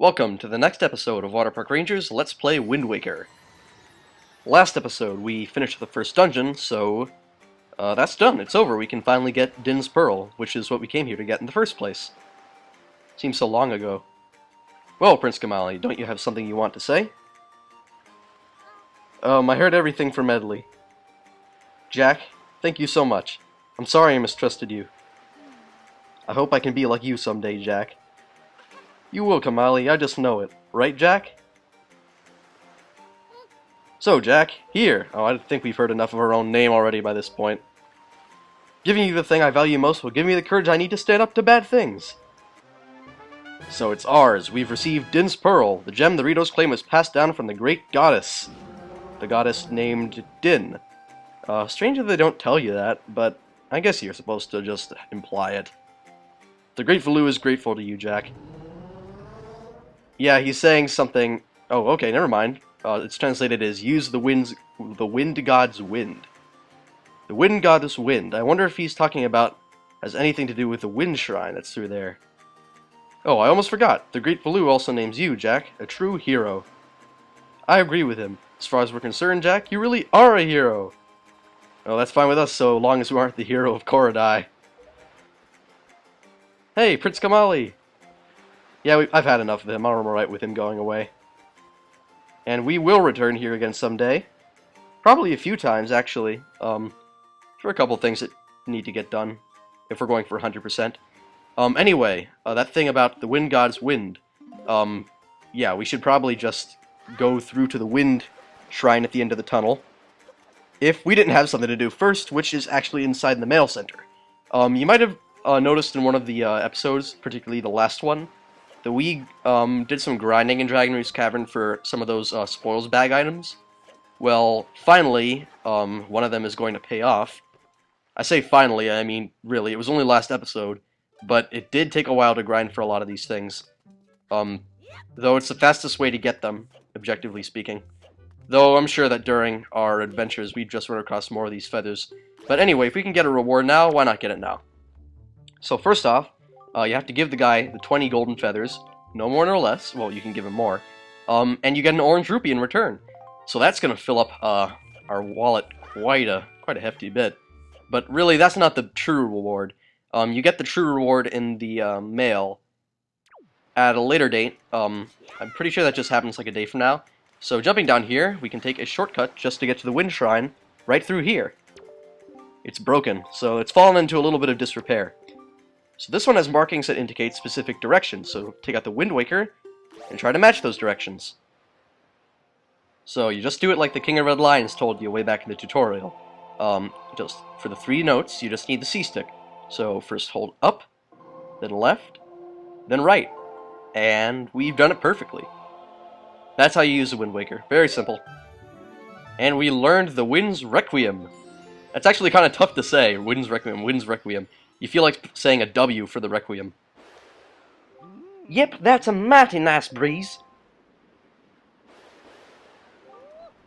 Welcome to the next episode of Waterpark Rangers Let's Play Wind Waker. Last episode we finished the first dungeon, so that's done. It's over. We can finally get Din's Pearl, which is what we came here to get in the first place. Seems so long ago. Well, Prince Kamali, don't you have something you want to say? I heard everything from Medley. Jack, thank you so much. I'm sorry I mistrusted you. I hope I can be like you someday, Jack. You will, Kamali, I just know it. Right, Jack? So, Jack, here. Oh, I think we've heard enough of our own name already by this point. Giving you the thing I value most will give me the courage I need to stand up to bad things. So it's ours. We've received Din's Pearl, the gem the Ritos claim was passed down from the great goddess. The goddess named Din. Strange that they don't tell you that, but I guess you're supposed to just imply it. The Great Valoo is grateful to you, Jack. Yeah, he's saying something... Oh, okay, never mind. It's translated as, use the wind god's wind. The wind goddess wind. I wonder if he's talking about... has anything to do with the wind shrine that's through there. Oh, I almost forgot. The Great Valoo also names you, Jack, a true hero. I agree with him. As far as we're concerned, Jack, you really are a hero. Oh, that's fine with us, so long as we aren't the hero of Korodai. Hey, Prince Kamali! Yeah, I've had enough of him. I'm alright with him going away. And we will return here again someday. Probably a few times, actually. For a couple things that need to get done. If we're going for 100%. Anyway, that thing about the wind god's wind. Yeah, we should probably just go through to the wind shrine at the end of the tunnel. If we didn't have something to do first, which is actually inside the mail center. You might have noticed in one of the episodes, particularly the last one, that we did some grinding in Dragon Reef's Cavern for some of those spoils bag items. Well, finally, one of them is going to pay off. I say finally, I mean, really, it was only last episode, but it did take a while to grind for a lot of these things. Though it's the fastest way to get them, objectively speaking. Though I'm sure that during our adventures we've just run across more of these feathers. But anyway, if we can get a reward now, why not get it now? So first off, you have to give the guy the 20 golden feathers, no more nor less. Well, you can give him more. And you get an orange rupee in return. So that's going to fill up our wallet quite a hefty bit. But really, that's not the true reward. You get the true reward in the mail at a later date. I'm pretty sure that just happens like a day from now. So jumping down here, we can take a shortcut just to get to the wind shrine right through here. It's broken, so it's fallen into a little bit of disrepair. So this one has markings that indicate specific directions, so take out the Wind Waker and try to match those directions. So you just do it like the King of Red Lions told you way back in the tutorial. Just for the 3 notes, you just need the C-stick. So first hold up, then left, then right. And we've done it perfectly. That's how you use the Wind Waker. Very simple. And we learned the Wind's Requiem. That's actually kind of tough to say, Wind's Requiem, Wind's Requiem. You feel like saying a W for the Requiem. Yep, that's a mighty nice breeze.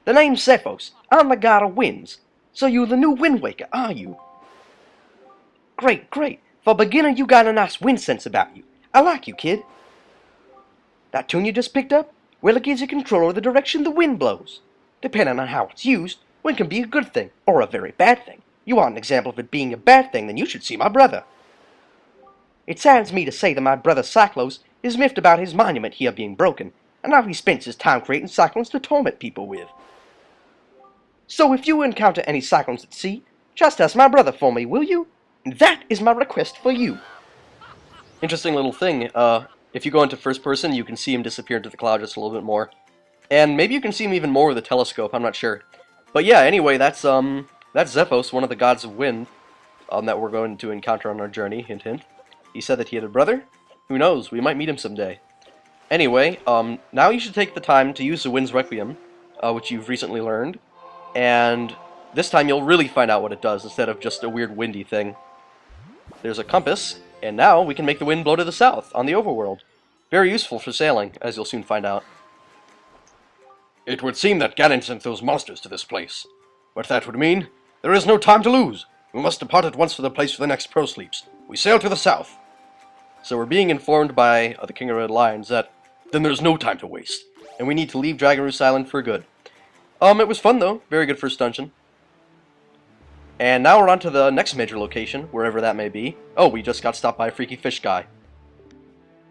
The name's Zephos. I'm the god of winds. So you're the new Wind Waker, are you? Great, great. For a beginner, you got a nice wind sense about you. I like you, kid. That tune you just picked up? Well, it gives you control over the direction the wind blows. Depending on how it's used, wind can be a good thing, or a very bad thing. You want an example of it being a bad thing, then you should see my brother. It saddens me to say that my brother Cyclos is miffed about his monument here being broken, and how he spends his time creating cyclones to torment people with. So if you encounter any cyclones at sea, just ask my brother for me, will you? And that is my request for you. Interesting little thing, if you go into first person, you can see him disappear into the cloud just a little bit more. And maybe you can see him even more with a telescope, I'm not sure. But yeah, anyway, that's Zephos, one of the gods of wind, that we're going to encounter on our journey, hint hint. He said that he had a brother? Who knows, we might meet him someday. Anyway, now you should take the time to use the Wind's Requiem, which you've recently learned, and this time you'll really find out what it does, instead of just a weird windy thing. There's a compass, and now we can make the wind blow to the south, on the overworld. Very useful for sailing, as you'll soon find out. It would seem that Ganon sent those monsters to this place. What that would mean, there is no time to lose. We must depart at once for the place where the next pro sleeps. We sail to the south. So we're being informed by the King of Red Lions that then there's no time to waste. And we need to leave Dragon Roost Island for good. It was fun though. Very good first dungeon. And now we're on to the next major location, wherever that may be. Oh, we just got stopped by a freaky fish guy.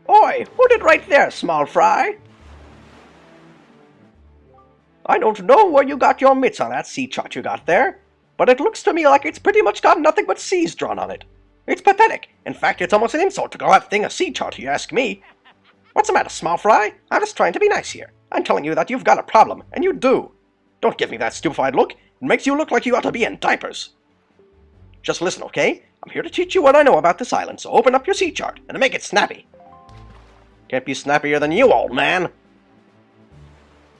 Oi, hold it right there, small fry. I don't know where you got your mitts on that sea chart you got there, but it looks to me like it's pretty much got nothing but seas drawn on it. It's pathetic. In fact, it's almost an insult to call that thing a sea chart, if you ask me. What's the matter, small fry? I'm just trying to be nice here. I'm telling you that you've got a problem, and you do. Don't give me that stupefied look. It makes you look like you ought to be in diapers. Just listen, okay? I'm here to teach you what I know about this island, so open up your sea chart, and make it snappy. Can't be snappier than you, old man.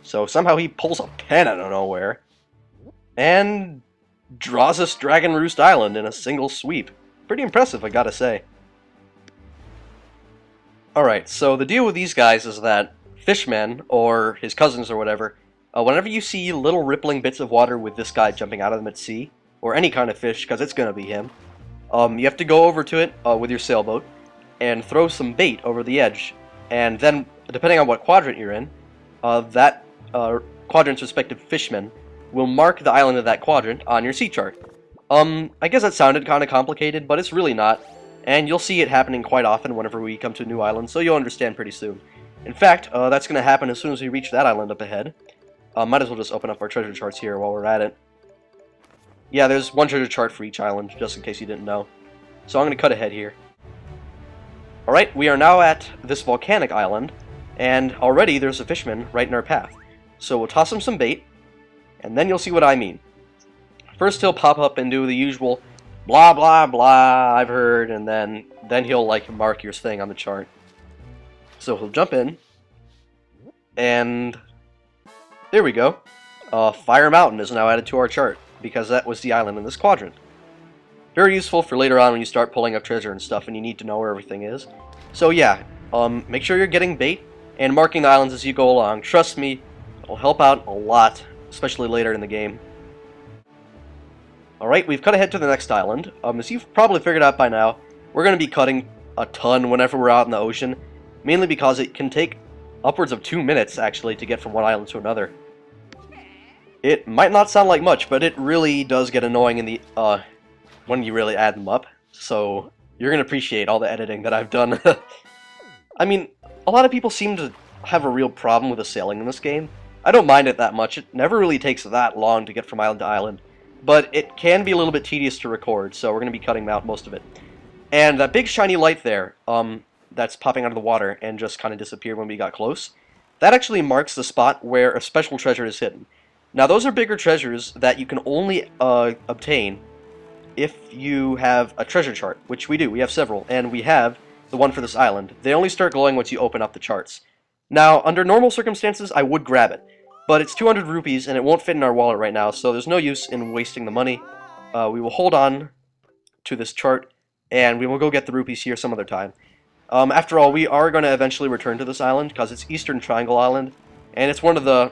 So somehow he pulls a pen out of nowhere, and draws us Dragon Roost Island in a single sweep. Pretty impressive, I gotta say. Alright, so the deal with these guys is that fishmen, or his cousins or whatever, whenever you see little rippling bits of water with this guy jumping out of them at sea, or any kind of fish, because it's gonna be him, you have to go over to it with your sailboat, and throw some bait over the edge, and then, depending on what quadrant you're in, that quadrant's respective fishmen will mark the island of that quadrant on your sea chart. I guess that sounded kind of complicated, but it's really not, and you'll see it happening quite often whenever we come to a new island, so you'll understand pretty soon. In fact, that's going to happen as soon as we reach that island up ahead. Might as well just open up our treasure charts here while we're at it. Yeah, there's one treasure chart for each island, just in case you didn't know. So I'm going to cut ahead here. Alright, we are now at this volcanic island, and already there's a fishman right in our path. So we'll toss him some bait, and then you'll see what I mean. First he'll pop up and do the usual blah blah blah I've heard, and then he'll like mark your thing on the chart. So he'll jump in, and there we go. Fire Mountain is now added to our chart, because that was the island in this quadrant. Very useful for later on when you start pulling up treasure and stuff and you need to know where everything is. So yeah, make sure you're getting bait and marking the islands as you go along. Trust me, it'll help out a lot, especially later in the game. Alright, we've cut ahead to the next island. As you've probably figured out by now, we're going to be cutting a ton whenever we're out in the ocean, mainly because it can take upwards of 2 minutes, actually, to get from one island to another. It might not sound like much, but it really does get annoying in the, when you really add them up, so you're going to appreciate all the editing that I've done. I mean, a lot of people seem to have a real problem with the sailing in this game. I don't mind it that much. It never really takes that long to get from island to island, but it can be a little bit tedious to record, so we're going to be cutting out most of it. And that big shiny light there, that's popping out of the water and just kind of disappeared when we got close, that actually marks the spot where a special treasure is hidden. Now those are bigger treasures that you can only obtain if you have a treasure chart, which we do. We have several, and we have the one for this island. They only start glowing once you open up the charts. Now, under normal circumstances, I would grab it, but it's 200 rupees and it won't fit in our wallet right now, so there's no use in wasting the money. We will hold on to this chart, and we will go get the rupees here some other time. After all, we are going to eventually return to this island, because it's Eastern Triangle Island, and it's one of the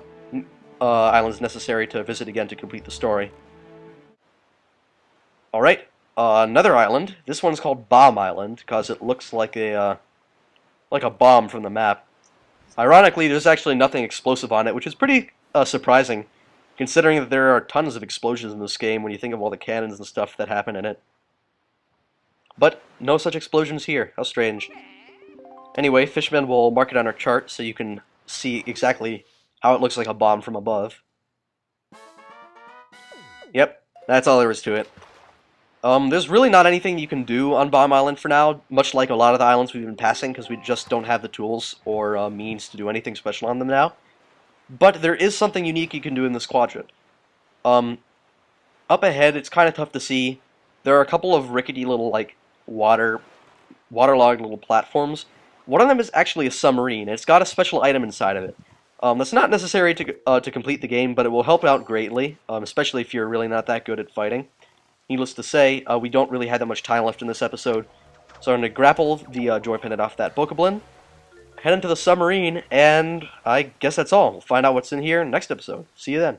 islands necessary to visit again to complete the story. Alright, another island. This one's called Bomb Island, because it looks like a bomb from the map. Ironically, there's actually nothing explosive on it, which is pretty surprising, considering that there are tons of explosions in this game when you think of all the cannons and stuff that happen in it. But no such explosions here. How strange. Anyway, Fishman will mark it on our chart so you can see exactly how it looks like a bomb from above. Yep, that's all there is to it. There's really not anything you can do on Bomb Island for now, much like a lot of the islands we've been passing, because we just don't have the tools or means to do anything special on them now. But there is something unique you can do in this quadrant. Up ahead, it's kind of tough to see. There are a couple of rickety little, like, waterlogged little platforms. One of them is actually a submarine, and it's got a special item inside of it. That's not necessary to complete the game, but it will help out greatly, especially if you're really not that good at fighting. Needless to say, we don't really have that much time left in this episode, so I'm going to grapple the joy pendant off that Bokoblin, head into the submarine, and I guess that's all. We'll find out what's in here next episode. See you then.